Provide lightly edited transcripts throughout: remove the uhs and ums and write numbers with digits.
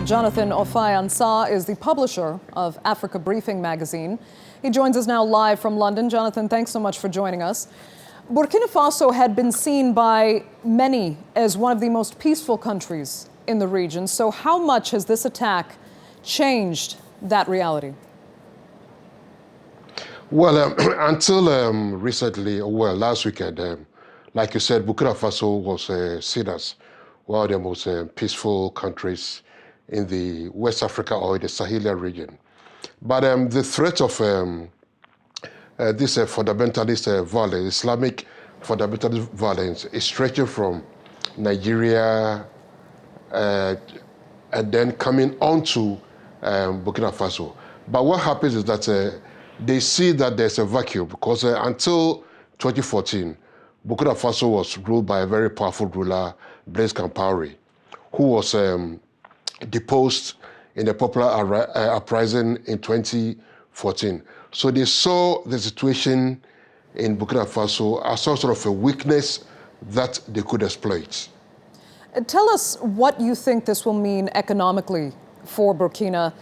Well, Jonathan Offei-Ansah is the publisher of Africa Briefing magazine. He joins us now live from London. Jonathan, thanks so much for joining us. Burkina Faso had been seen by many as one of the most peaceful countries in the region. So how much has this attack changed that reality? Well, until recently, well, last weekend, like you said, Burkina Faso was seen as one of the most peaceful countries in the West Africa or the Sahelian region. But the threat of this fundamentalist violence, Islamic fundamentalist violence, is stretching from Nigeria and then coming onto Burkina Faso. But what happens is that they see that there's a vacuum because until 2014, Burkina Faso was ruled by a very powerful ruler, Blaise Compaoré, who was deposed in a popular uprising in 2014. So they saw the situation in Burkina Faso as sort of a weakness that they could exploit. Tell us what you think this will mean economically for Burkina.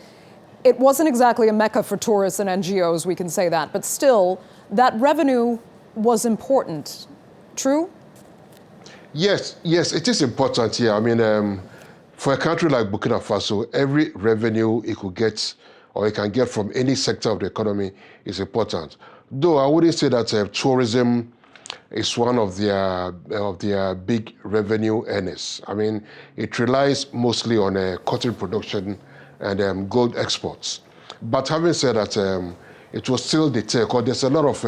It wasn't exactly a mecca for tourists and NGOs, we can say that, but still, that revenue was important. True? Yes, it is important here. I mean, for a country like Burkina Faso, every revenue it could get or it can get from any sector of the economy is important. Though I wouldn't say that tourism is one of their big revenue earners. I mean, it relies mostly on cotton production and gold exports. But having said that, it was still deter because there's a lot of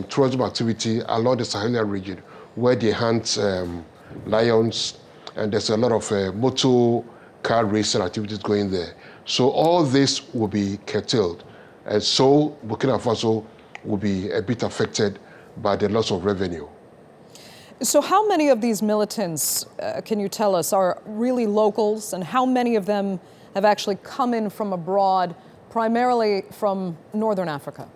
tourism activity along the Sahelian region where they hunt lions, and there's a lot of motor car racing activities going there. So all this will be curtailed. And so Burkina Faso will be a bit affected by the loss of revenue. So how many of these militants, can you tell us, are really locals, and how many of them have actually come in from abroad, primarily from Northern Africa?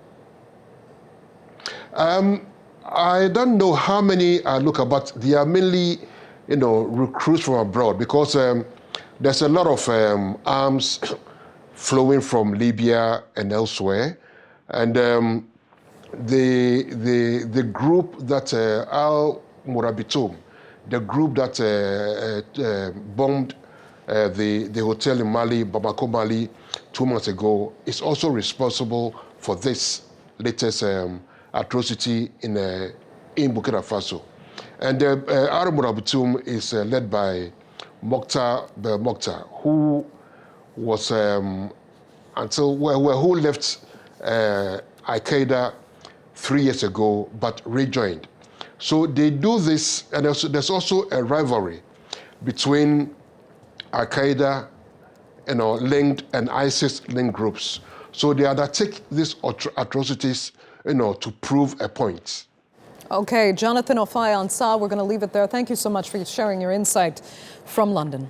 I don't know how many are local, but they are mainly, recruits from abroad because there's a lot of arms flowing from Libya and elsewhere, and the group that Al Murabitoum, the group that bombed the hotel in Mali, Bamako, Mali, 2 months ago, is also responsible for this latest atrocity in Burkina Faso. And Al Murabitoum is led by Mokhtar Mokhtar, who was who left Al-Qaeda 3 years ago, but rejoined. So they do this, and there's also a rivalry between Al-Qaeda, linked and ISIS-linked groups. So they undertake these atrocities, to prove a point. Okay, Jonathan Offei-Ansah, we're going to leave it there. Thank you so much for sharing your insight from London.